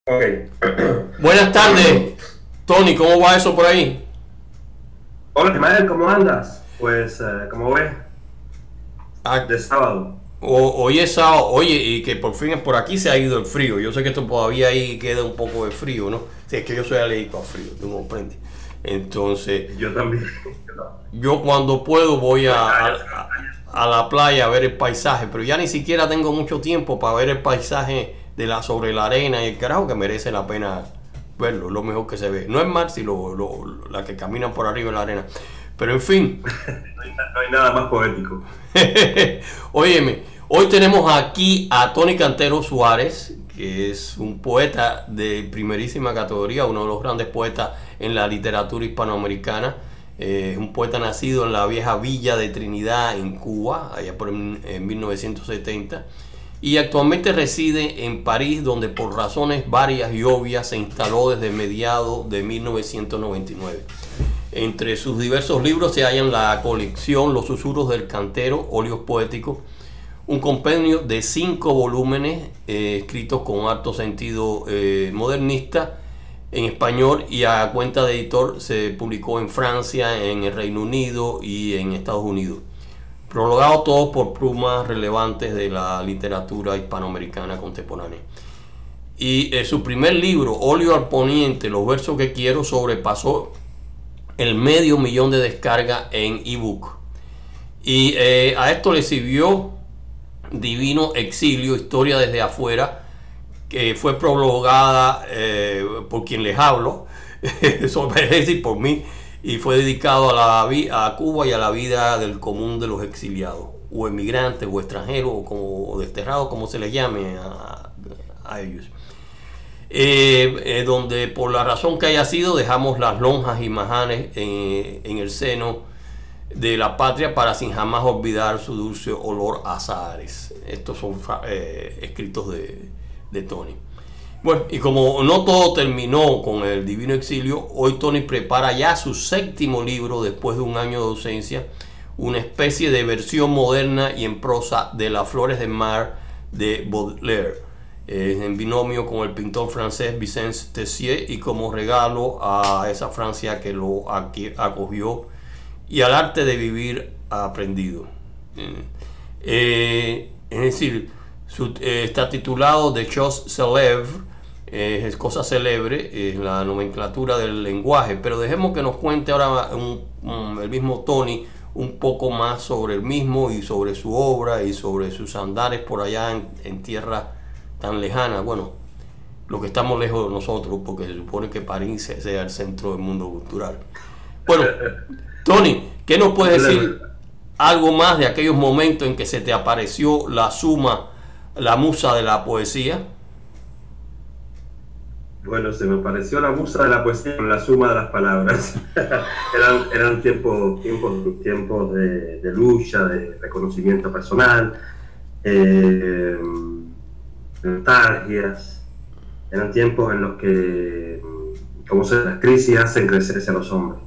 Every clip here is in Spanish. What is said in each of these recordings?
Ok. Buenas tardes, Tony, ¿cómo va eso por ahí? Hola, Ismael, ¿cómo andas? Pues, como ves, Ah, de sábado. hoy es sábado, oye, y que por fin por aquí se ha ido el frío. Yo sé que esto todavía ahí queda un poco de frío, ¿no? Sí, es que yo soy alérgico al frío, tú me comprendes. Entonces, Yo también. Yo también. yo cuando puedo voy No hay calles. a la playa a ver el paisaje, pero ya ni siquiera tengo mucho tiempo para ver el paisaje sobre la arena y el carajo que merece la pena verlo, es lo mejor que se ve. No es mar, sino la que caminan por arriba de la arena. Pero en fin. No hay nada más poético. Óyeme, hoy tenemos aquí a Tony Cantero Suárez, que es un poeta de primerísima categoría, uno de los grandes poetas en la literatura hispanoamericana. Es un poeta nacido en la vieja villa de Trinidad, en Cuba, allá en 1970. Y actualmente reside en París, donde por razones varias y obvias se instaló desde mediados de 1999. Entre sus diversos libros se hallan la colección Los Susurros del Cantero, óleos poéticos, un compendio de 5 volúmenes escritos con alto sentido modernista en español y a cuenta de editor. Se publicó en Francia, en el Reino Unido y en Estados Unidos. Prologado todo por plumas relevantes de la literatura hispanoamericana contemporánea. Y su primer libro, Óleo al Poniente, los versos que quiero, sobrepasó el 500.000 de descargas en ebook. Y a esto le sirvió Divino Exilio, historia desde afuera, que fue prologada por quien les hablo, es decir, por mí, y fue dedicado a Cuba y a la vida del común de los exiliados, o emigrantes, o extranjeros, o desterrados, como se les llame a ellos. Donde por la razón que haya sido dejamos las lonjas y majanes en el seno de la patria para sin jamás olvidar su dulce olor a azahares. Estos son escritos de Tony. Bueno, y como no todo terminó con el Divino Exilio, hoy Tony prepara ya su 7º libro después de un año de ausencia, una especie de versión moderna y en prosa de Las Flores del Mar de Baudelaire, en binomio con el pintor francés Vicence Tessier, y como regalo a esa Francia que lo acogió y al arte de vivir aprendido. Es decir, está titulado De Choses Célèbres, es cosa célebre, es la nomenclatura del lenguaje, pero dejemos que nos cuente ahora el mismo Tony un poco más sobre el mismo y sobre su obra y sobre sus andares por allá en tierras tan lejanas. Bueno, lo que estamos lejos de nosotros, porque se supone que París sea el centro del mundo cultural. Bueno, Tony, ¿qué nos puedes decir algo más de aquellos momentos en que se te apareció la musa de la poesía? Bueno, se me pareció la musa de la poesía con la suma de las palabras. Eran tiempos de lucha, de reconocimiento personal, nostalgias. Eran tiempos en los que, como se las crisis hacen crecerse a los hombres.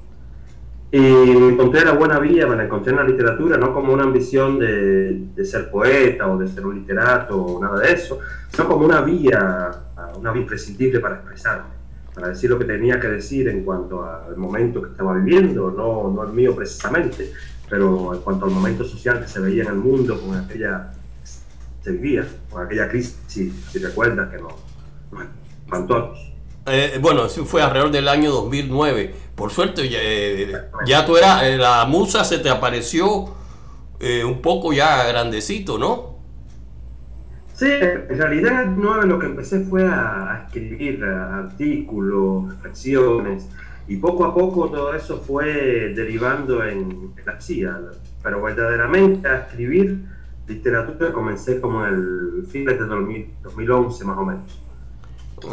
Y me encontré la buena vía, me la encontré en la literatura, no como una ambición de ser poeta o de ser un literato o nada de eso, sino como una vía imprescindible para expresarme, para decir lo que tenía que decir en cuanto al momento que estaba viviendo, no el mío precisamente, pero en cuanto al momento social que se veía en el mundo, se vivía, con aquella crisis, si recuerdas, que nos espantó a todos. Bueno, eso fue alrededor del año 2009. Por suerte, ya tú eras, la musa se te apareció un poco ya grandecito, ¿no? Sí, en realidad en el 9 lo que empecé fue a escribir artículos, reflexiones, y poco a poco todo eso fue derivando en la poesía, pero verdaderamente a escribir literatura comencé como en el fin de 2011 más o menos.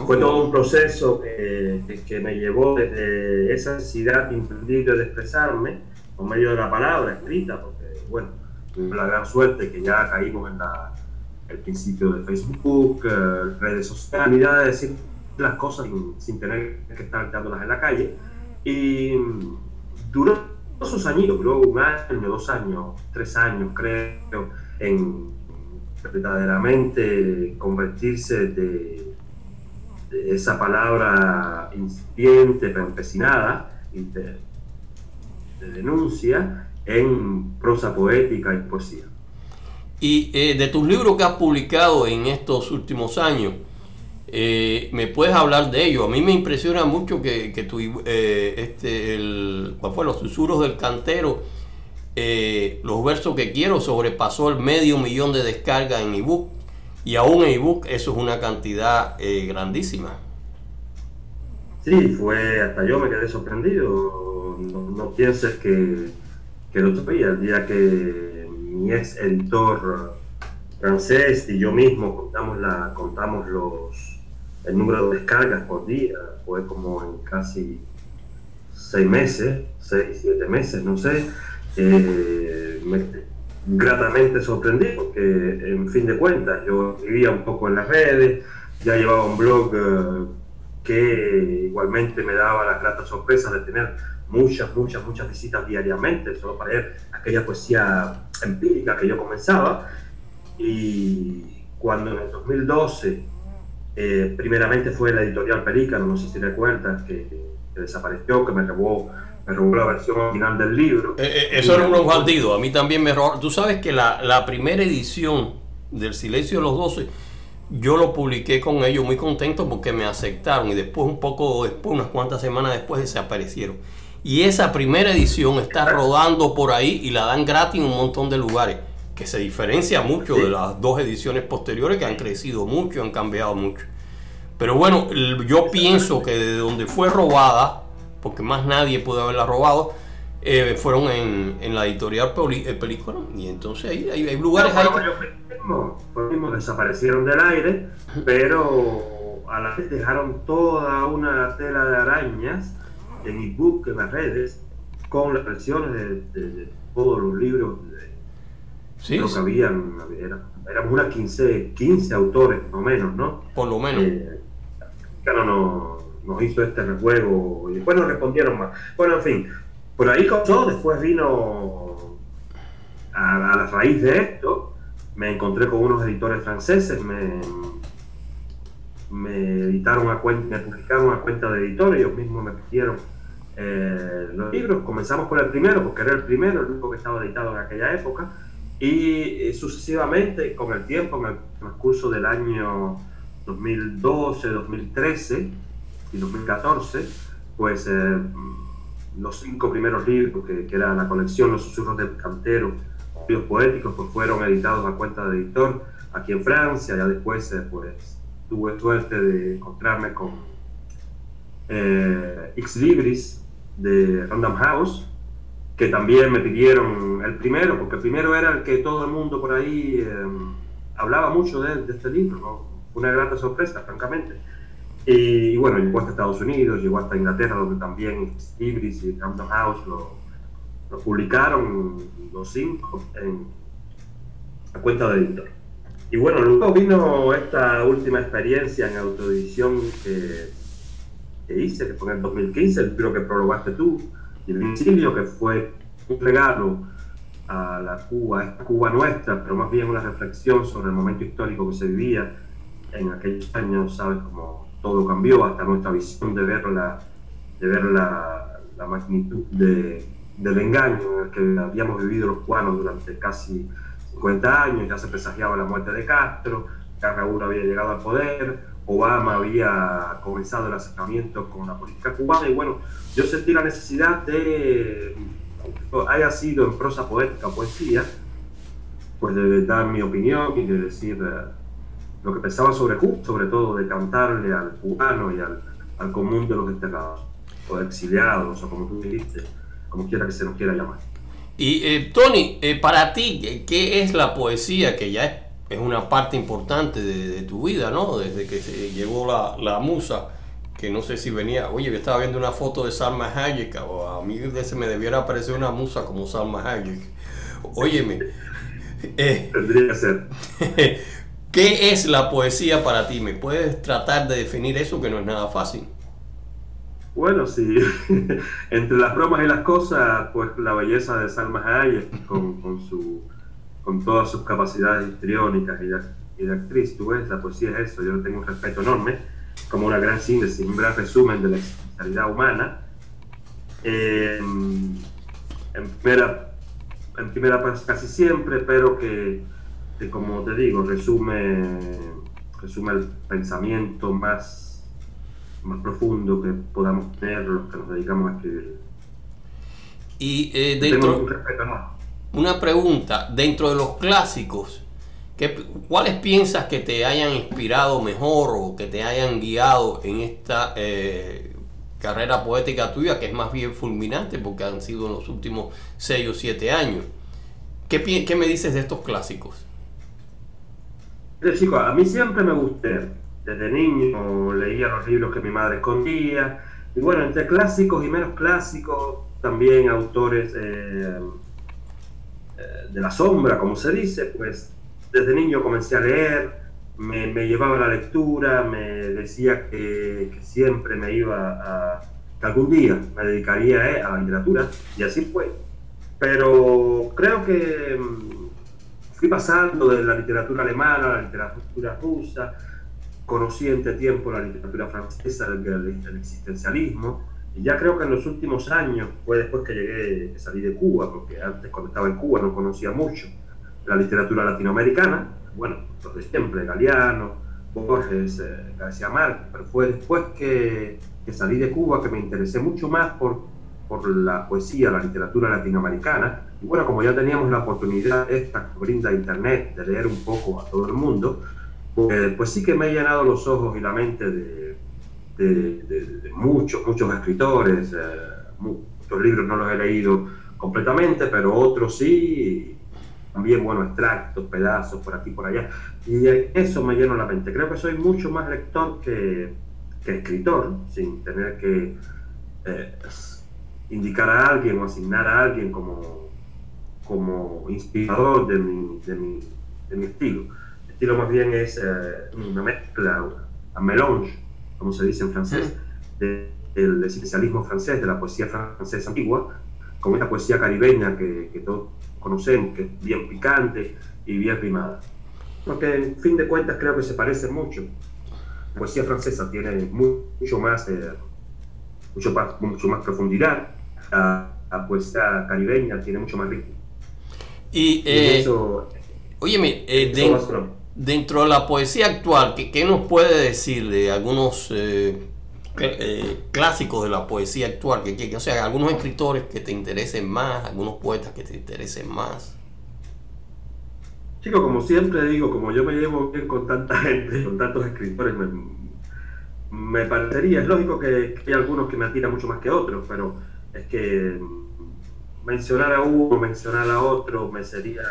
Fue todo un proceso que me llevó desde esa necesidad imprescindible de expresarme por medio de la palabra escrita, porque bueno, tuve la gran suerte que ya caímos en el principio de Facebook, redes sociales, de decir las cosas sin tener que estar dándolas en la calle. Y duró sus años, duró 1 año, 2 años, 3 años creo, en verdaderamente convertirse esa palabra incipiente, pero empecinada, y de denuncia en prosa poética y poesía. Y de tus libros que has publicado en estos últimos años, ¿me puedes hablar de ello? A mí me impresiona mucho que ¿cuál fue? Los susurros del cantero, los versos que quiero, sobrepasó el 500,000 de descargas en ebook, y aún en ebook eso es una cantidad grandísima. Sí, hasta yo me quedé sorprendido. No pienses que lo sabía. El día que mi ex editor francés y yo mismo contamos el número de descargas por día, fue como en casi 6 meses, 6, 7 meses, no sé. Me gratamente sorprendí porque, en fin de cuentas, yo vivía un poco en las redes, ya llevaba un blog que igualmente me daba la grata sorpresa de tener muchas visitas diariamente, solo para leer aquella poesía empírica que yo comenzaba. Y cuando en el 2012, primeramente fue la editorial Pelícano, no sé si recuerdas, que desapareció, que me robó la versión original del libro. Eso era unos bandidos, a mí también me robaron. Tú sabes que la primera edición del Silencio de los 12, yo lo publiqué con ellos muy contento porque me aceptaron, y después, un poco después, unas cuantas semanas después, desaparecieron. Y esa primera edición está rodando por ahí y la dan gratis en un montón de lugares, que se diferencia mucho de las dos ediciones posteriores, que han crecido mucho, han cambiado mucho. Pero bueno, yo pienso que de donde fue robada, porque más nadie puede haberla robado, fueron en la editorial Película, y entonces hay lugares ahí mismo desaparecieron del aire, pero a la vez dejaron toda una tela de arañas en ebook, en las redes, con las versiones de todos los libros. Sí, creo que éramos unas 15 autores, no menos, ¿no? Por lo menos. Claro, nos hizo este rejuego y después nos respondieron más. Bueno, en fin, por ahí comenzó. Después vino a la raíz de esto, me encontré con unos editores franceses, me editaron me publicaron a cuenta de editor, ellos mismos me pidieron los libros. Comenzamos por el primero, porque era el único que estaba editado en aquella época, y sucesivamente, con el tiempo, en el transcurso del año 2012, 2013 y 2014, pues los 5 primeros libros, que era la colección Los Susurros del Cantero, libros poéticos, pues fueron editados a cuenta de editor aquí en Francia. Ya después pues tuve suerte de encontrarme con Ex Libris de Random House, que también me pidieron el primero, porque el primero era el que todo el mundo por ahí hablaba mucho de este libro, ¿no? Fue una grata sorpresa, francamente. Y bueno, llegó hasta Estados Unidos, llegó hasta Inglaterra, donde también Ex Libris y Random House lo publicaron los 5 en la cuenta de editor. Y bueno, luego vino esta última experiencia en autoedición que hice, que fue en el 2015, el libro que prologaste tú, y el Vincilio, que fue un regalo a esta Cuba nuestra, pero más bien una reflexión sobre el momento histórico que se vivía en aquellos años, ¿sabes? Como todo cambió, hasta nuestra visión de ver la magnitud del engaño en el que habíamos vivido los cubanos durante casi 50 años. Ya se presagiaba la muerte de Castro, ya Raúl había llegado al poder, Obama había comenzado el acercamiento con la política cubana, y bueno, yo sentí la necesidad de, aunque haya sido en prosa poética o poesía, pues de dar mi opinión y de decir lo que pensaba sobre Cuba, sobre todo de cantarle al cubano y al común de los desterrados o exiliados, o como tú dijiste, como quiera que se nos quiera llamar. Y Tony, para ti, ¿qué es la poesía? Que ya es una parte importante de tu vida, ¿no? Desde que se llegó la musa, que no sé si venía. Oye, yo estaba viendo una foto de Salma Hayek, o a mí se me debiera aparecer una musa como Salma Hayek. Óyeme. Tendría que ser. ¿Qué es la poesía para ti? ¿Me puedes tratar de definir eso, que no es nada fácil? Bueno, sí, entre las bromas y las cosas, pues la belleza de Salma Hayek con todas sus capacidades histriónicas y de actriz, tú ves, la poesía es eso. Yo le tengo un respeto enorme como una gran síntesis, un gran resumen de la existencialidad humana. En primera parte casi siempre, pero que como te digo, resume el pensamiento más profundo que podamos tener los que nos dedicamos a escribir. Y Tengo un respeto, ¿no? una pregunta, dentro de los clásicos, ¿cuáles piensas que te hayan inspirado mejor o que te hayan guiado en esta carrera poética tuya, que es más bien fulminante porque han sido en los últimos 6 o 7 años? ¿Qué me dices de estos clásicos? Chicos, a mí siempre me gusté. Desde niño leía los libros que mi madre escondía. Y bueno, entre clásicos y menos clásicos, también autores de la sombra, como se dice, pues desde niño comencé a leer, me llevaba a la lectura, me decía que siempre me iba que algún día me dedicaría a la literatura, y así fue. Pero creo que fui pasando de la literatura alemana a la literatura rusa, conocí entre tiempo la literatura francesa, el existencialismo, y ya creo que en los últimos años, fue después que salí de Cuba, porque antes cuando estaba en Cuba no conocía mucho la literatura latinoamericana, bueno, los de siempre, Galeano, Borges, García Márquez, pero fue después que salí de Cuba que me interesé mucho más por la poesía, la literatura latinoamericana. Y bueno, como ya teníamos la oportunidad esta que brinda Internet de leer un poco a todo el mundo, pues sí que me he llenado los ojos y la mente de muchos escritores. Muchos libros no los he leído completamente, pero otros sí. También, bueno, extractos, pedazos, por aquí, por allá. Y eso me llena la mente. Creo que soy mucho más lector que escritor, sin tener que indicar a alguien o asignar a alguien como inspirador de mi estilo. El estilo más bien es una mezcla, un mélange, como se dice en francés, del existencialismo francés, de la poesía francesa antigua, con esta poesía caribeña que todos conocemos, que es bien picante y bien rimada. Porque en fin de cuentas creo que se parece mucho. La poesía francesa tiene mucho más profundidad. La poesía caribeña tiene mucho más ritmo. Y óyeme, dentro de la poesía actual, ¿qué nos puede decir de algunos clásicos de la poesía actual? O sea, algunos escritores que te interesen más, algunos poetas que te interesen más. Chico, como siempre digo, como yo me llevo bien con tanta gente, con tantos escritores, me parecería, es lógico que hay algunos que me atiran mucho más que otros, pero es que mencionar a uno, mencionar a otro, me sería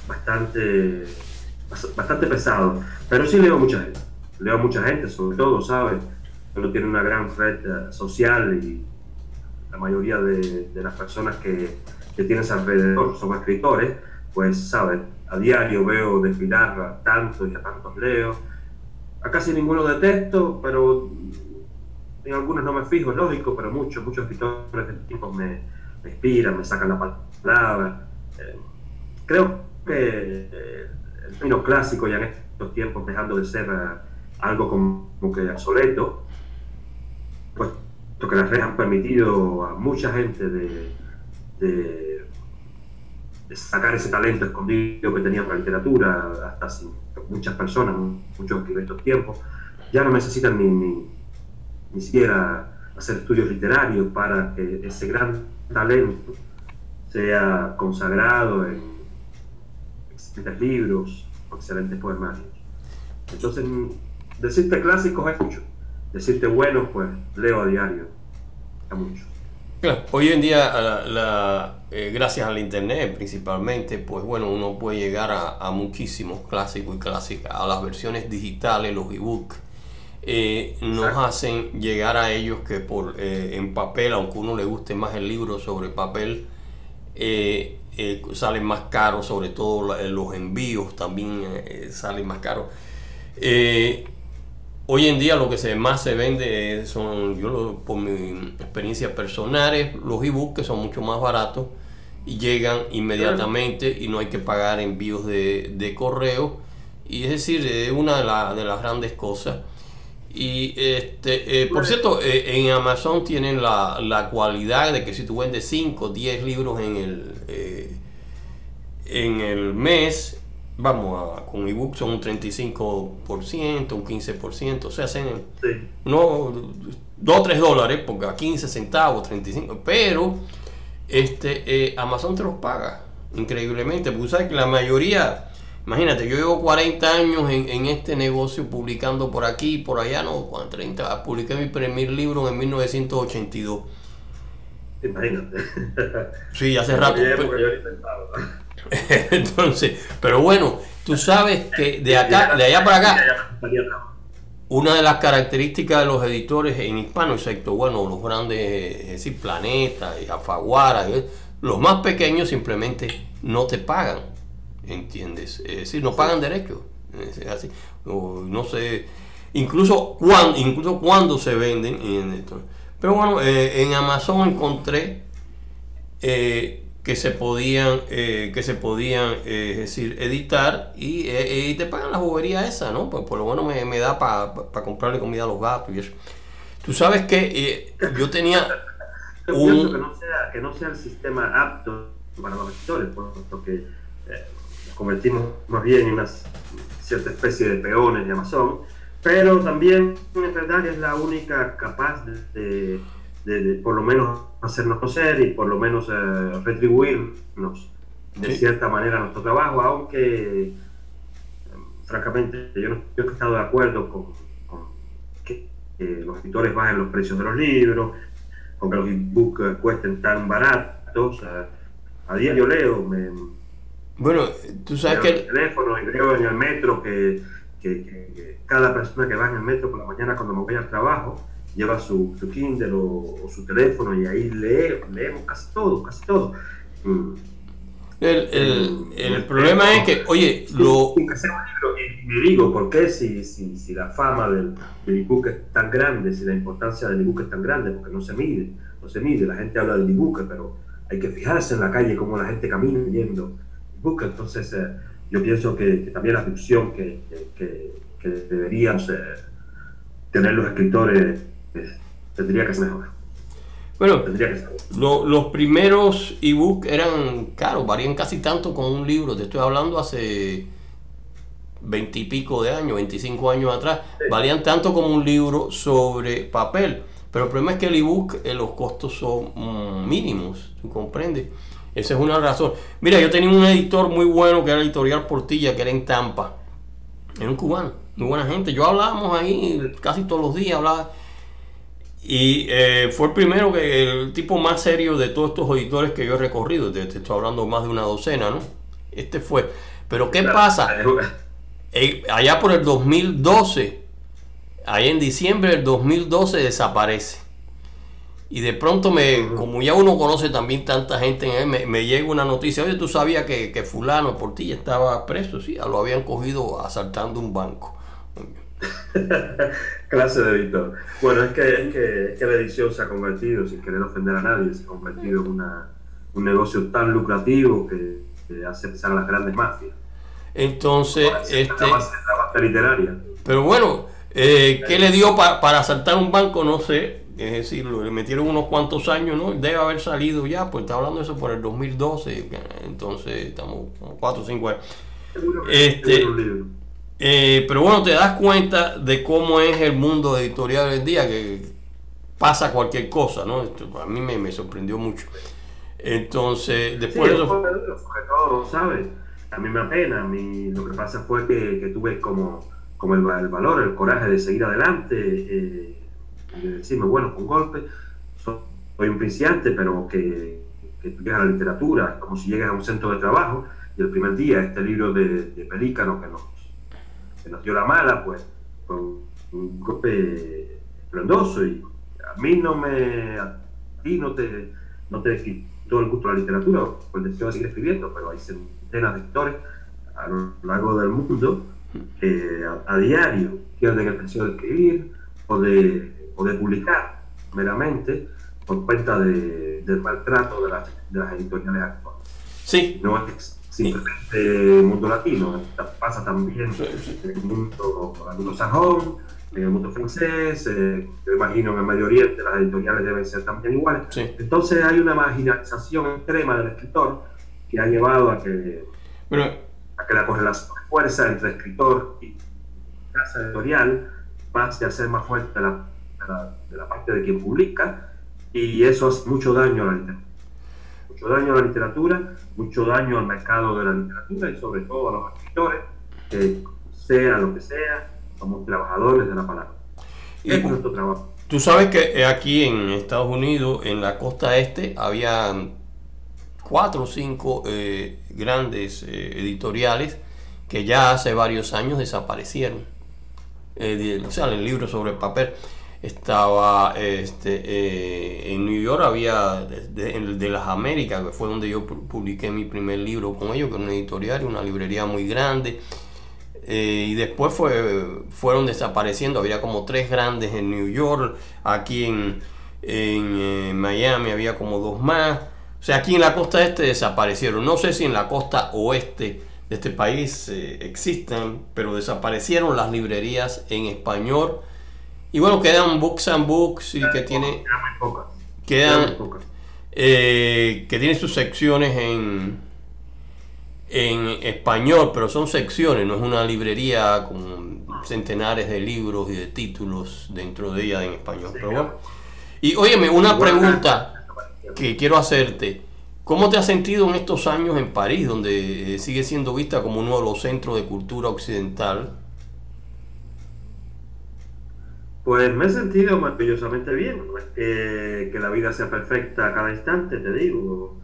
bastante pesado. Pero sí leo mucha gente, sobre todo, ¿sabes? Uno tiene una gran red social y la mayoría de las personas que tienes alrededor son escritores, pues, ¿sabes? A diario veo desfilar a tantos y a tantos leo. A casi ninguno detesto, pero en algunos no me fijo, es lógico, pero muchos escritores de tiempo me inspiran, me sacan la palabra. Creo que el término clásico ya en estos tiempos, dejando de ser algo como que obsoleto, puesto que las redes han permitido a mucha gente de sacar ese talento escondido que tenía en la literatura, hasta sin muchas personas, muchos escriben estos tiempos, ya no necesitan ni siquiera hacer estudios literarios para que ese gran talento sea consagrado en excelentes libros o excelentes poemarios. Entonces, decirte clásicos es mucho, decirte buenos, pues leo a diario, es mucho. Claro, hoy en día, gracias al internet principalmente, pues bueno, uno puede llegar a muchísimos clásicos y clásicas, a las versiones digitales, los ebooks. Nos hacen llegar a ellos que en papel, aunque a uno le guste más el libro sobre papel, salen más caros, sobre todo los envíos también salen más caros. Hoy en día lo que más se vende son, por mi experiencia personales, los ebooks, que son mucho más baratos y llegan inmediatamente y no hay que pagar envíos de correo. Y es decir, es una de las grandes cosas. Y por cierto, en Amazon tienen la cualidad de que si tú vendes 5 o 10 libros en el mes, con ebook son un 35%, un 15%, o sea, hacen Sí. no, 2 o 3 dólares, porque a 15 centavos, 35, pero Amazon te los paga increíblemente, porque sabes que la mayoría, imagínate, yo llevo 40 años en este negocio publicando por aquí y por allá, no, 30, publiqué mi primer libro en 1982. Imagínate. Sí, hace rato. Entonces, pero bueno, tú sabes que de allá para acá, una de las características de los editores en hispano, excepto, bueno, los grandes, es decir, Planeta y Alfaguara, los más pequeños simplemente no te pagan, ¿entiendes? Es decir, no pagan derechos, es así, no sé, incluso cuando se venden. Pero bueno, en Amazon encontré que se podían es decir, editar y te pagan la bobería esa, ¿no? Pues por lo menos me da para comprarle comida a los gatos y eso. Tú sabes que yo tenía Yo pienso que no sea el sistema apto para los editores, porque nos convertimos más bien en una cierta especie de peones de Amazon, pero también es verdad que es la única capaz de por lo menos hacernos conocer y por lo menos retribuirnos de cierta manera nuestro trabajo, aunque francamente yo no he estado de acuerdo con que los editores bajen los precios de los libros, con que los ebooks cuesten tan baratos. A día yo leo, bueno, tú sabes que el teléfono y veo en el metro que cada persona que va en el metro por la mañana cuando me voy al trabajo lleva su Kindle o su teléfono y ahí leemos casi todo. El problema es que, oye, sin que sea un libro, y me digo, ¿por qué si la fama del ebook es tan grande, si la importancia del ebook es tan grande? Porque no se mide, la gente habla del ebook, pero hay que fijarse en la calle cómo la gente camina leyendo ebook. Entonces yo pienso que también la difusión que deberíamos tener los escritores tendría que ser mejor. Bueno, los primeros ebooks eran caros, varían casi tanto con un libro. Te estoy hablando hace 20 y pico de años, 25 años atrás, sí. Valían tanto como un libro sobre papel. Pero el problema es que el ebook, los costos son mínimos, ¿tú comprendes? Esa es una razón. Mira, yo tenía un editor muy bueno que era Editorial Portilla, que era en Tampa. Era un cubano, muy buena gente. Yo hablábamos ahí casi todos los días, y fue el primero, el tipo más serio de todos estos editores que yo he recorrido. Te estoy hablando más de una docena, ¿no? Este fue. Pero ¿qué pasa? Allá por el 2012, allá en diciembre del 2012 desaparece. Y de pronto, como ya uno conoce también tanta gente en él, me llega una noticia. Oye, ¿tú sabías que fulano Portilla estaba preso? Sí, lo habían cogido asaltando un banco. Clase de editor. Bueno, es que la edición se ha convertido, sin querer ofender a nadie, se ha convertido en un negocio tan lucrativo que hace pensar a las grandes mafias. Entonces, la base literaria. Pero bueno, ¿qué le dio para asaltar un banco? No sé. Es decir, le metieron unos cuantos años, ¿no? Debe haber salido ya, pues está hablando de eso por el 2012, entonces estamos como 4 o 5 años. Pero bueno, te das cuenta de cómo es el mundo editorial hoy en día, que pasa cualquier cosa, ¿no? A mí me sorprendió mucho. Entonces, después... Sí, sobre todo, ¿sabes? A mí me apena, lo que pasa fue que tuve como el valor, el coraje de seguir adelante, de decirme, bueno, con golpe, soy un principiante, pero que tú llegas a la literatura, como si llegas a un centro de trabajo, y el primer día este libro de Pelícano que nos dio la mala, pues fue un golpe esplendoso, y a ti no te quitó el gusto a la literatura, pues el deseo de seguir escribiendo, pero hay centenas de escritores a lo largo del mundo que a diario pierden el deseo de escribir o de publicar meramente por cuenta del maltrato de las editoriales actuales. Sí. No es simplemente el mundo latino, pasa también en el mundo anglosajón, en el mundo francés, yo imagino en el Medio Oriente las editoriales deben ser también iguales. Sí. Entonces hay una marginalización extrema del escritor que ha llevado Bueno, a que la correlación de fuerza entre escritor y casa editorial pase a ser más fuerte de la parte de quien publica, y eso hace mucho daño a la literatura. Mucho daño a la literatura, mucho daño al mercado de la literatura y sobre todo a los escritores, que sea lo que sea, somos trabajadores de la palabra. Y Es nuestro trabajo. tú sabes que aquí en Estados Unidos, en la costa este, había 4 o 5 grandes editoriales que ya hace varios años desaparecieron. O sea, el libro sobre el papel estaba en New York, había de las Américas, que fue donde yo publiqué mi primer libro con ellos, que era una editorial, una librería muy grande. Y después fueron desapareciendo. Había como 3 grandes en New York, aquí en Miami había como 2 más. O sea, aquí en la costa este desaparecieron. No sé si en la costa oeste de este país existan, pero desaparecieron las librerías en español. Y bueno, quedan Books and Books y que tiene, Quedan muy pocas. que tiene sus secciones en español, pero son secciones, no es una librería con centenares de libros y de títulos dentro de ella en español. Pero bueno. Y óyeme, una pregunta que quiero hacerte. ¿Cómo te has sentido en estos años en París, donde sigue siendo vista como uno de los centros de cultura occidental? Pues me he sentido maravillosamente bien. No es que la vida sea perfecta a cada instante, te digo.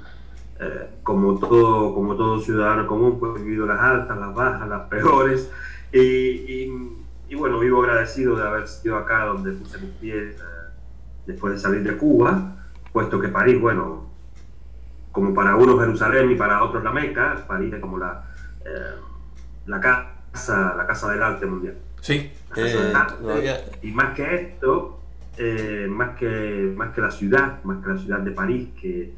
Como todo ciudadano común, pues he vivido las altas, las bajas, las peores. Y bueno, vivo agradecido de haber sido acá donde puse mis pies después de salir de Cuba, puesto que París, bueno, como para unos Jerusalén y para otros la Meca, París es como la casa del arte mundial. Sí. Y más que esto, más que la ciudad de París, que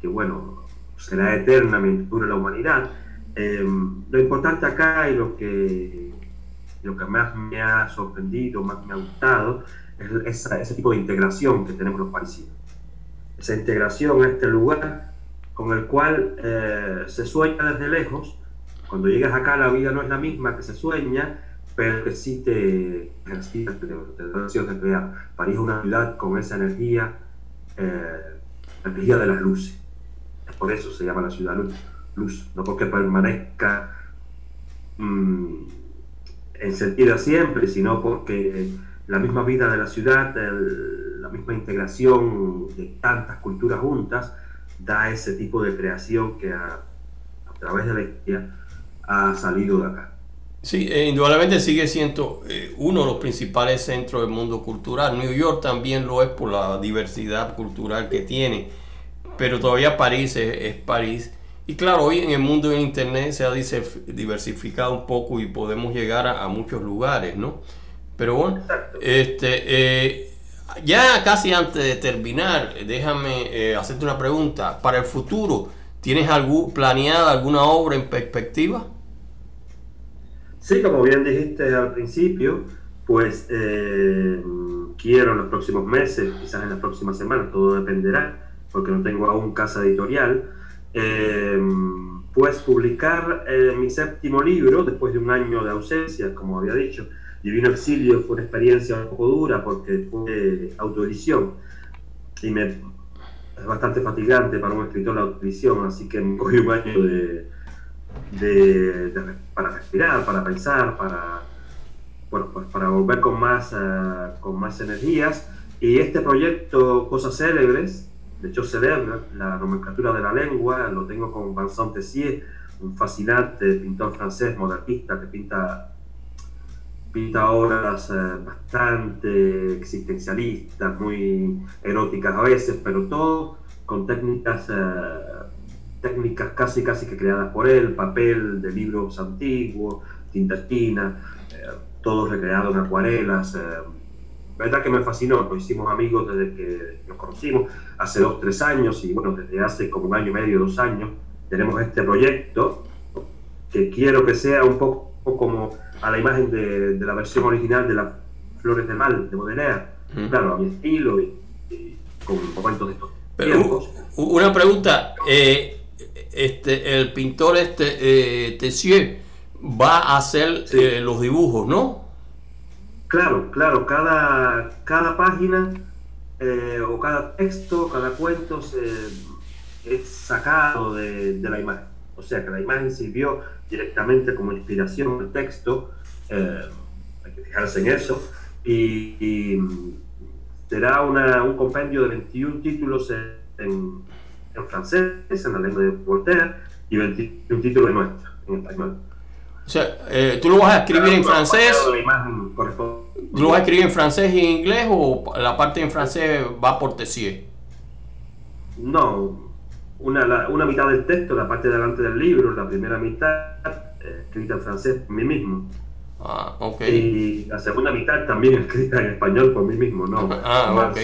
bueno, será eterna mientras dure la humanidad, lo importante acá y lo que más me ha sorprendido, más me ha gustado, es ese tipo de integración que tenemos los parisinos. Esa integración a este lugar con el cual se sueña desde lejos. Cuando llegas acá la vida no es la misma que se sueña, pero que sí te crea. París es una ciudad con esa energía de las luces. Por eso se llama la ciudad luz, no porque permanezca encendida siempre, sino porque la misma vida de la ciudad, la misma integración de tantas culturas juntas, da ese tipo de creación que a través de la historia ha salido de acá. Sí, indudablemente sigue siendo uno de los principales centros del mundo cultural. New York también lo es por la diversidad cultural que tiene, pero todavía París es París. Y claro, hoy en el mundo del internet se ha diversificado un poco y podemos llegar a muchos lugares, ¿no? Pero bueno, ya casi antes de terminar, déjame hacerte una pregunta. Para el futuro, ¿tienes planeada alguna obra en perspectiva? Sí, como bien dijiste al principio, pues quiero en los próximos meses, quizás en las próximas semanas, todo dependerá, porque no tengo aún casa editorial, pues publicar mi 7º libro después de un año de ausencia, como había dicho. Divino Exilio fue una experiencia un poco dura porque fue autoedición y es bastante fatigante para un escritor la autoedición, así que me cogí un año para respirar, para pensar, para volver con más energías. Y este proyecto Cosas Célebres, de hecho celebra la nomenclatura de la lengua, lo tengo con Vincent Tessier, un fascinante pintor francés modernista que pinta obras bastante existencialistas, muy eróticas a veces, pero todo con técnicas casi que creadas por él, papel de libros antiguos, tinta fina, todo recreado en acuarelas. Verdad que me fascinó, nos hicimos amigos desde que nos conocimos, hace 2-3 años, y bueno, desde hace como 1 año y medio, 2 años, tenemos este proyecto que quiero que sea un poco como a la imagen de la versión original de la Flores del Mal, de Baudelaire, claro, a mi estilo y con momentos de estos Pero tiempos. una pregunta, el pintor Tessier va a hacer los dibujos, ¿no? Claro, claro, cada página o cada texto, cada cuento es sacado de la imagen. O sea que la imagen sirvió directamente como inspiración al texto, hay que fijarse en eso, y será un compendio de 21 títulos en francés, en la lengua de Voltaire, y 21 títulos nuestros, en español. O sea, ¿tú lo vas a escribir en francés? La imagen corresponde. ¿Tú lo vas a escribir en francés y en inglés o la parte en francés va por Tessier? No, una mitad del texto, la parte de delante del libro, la primera mitad escrita en francés por mí mismo. Ah, ok. Y la segunda mitad también escrita en español por mí mismo, ¿no? Ah, ok.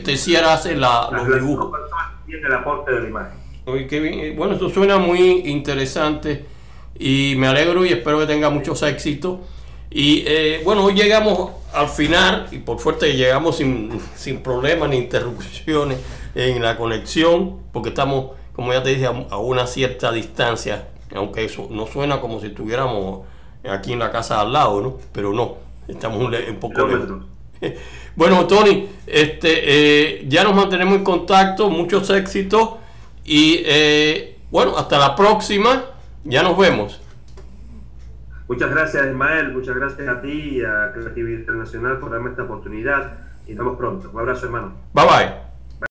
Tessier hace los dibujos. Tiene el aporte de la imagen. Oye, qué bien. Bueno, esto suena muy interesante y me alegro y espero que tenga muchos éxitos. Y bueno, hoy llegamos al final y por suerte llegamos sin problemas ni interrupciones en la conexión, porque estamos, como ya te dije, a una cierta distancia, aunque eso no suena como si estuviéramos aquí en la casa al lado, ¿no? Pero no, estamos un poco lejos. Bueno, Tony, ya nos mantenemos en contacto, muchos éxitos y bueno, hasta la próxima, ya nos vemos. Muchas gracias, Ismael, muchas gracias a ti y a Creatividad Internacional por darme esta oportunidad y nos vemos pronto. Un abrazo, hermano. Bye bye.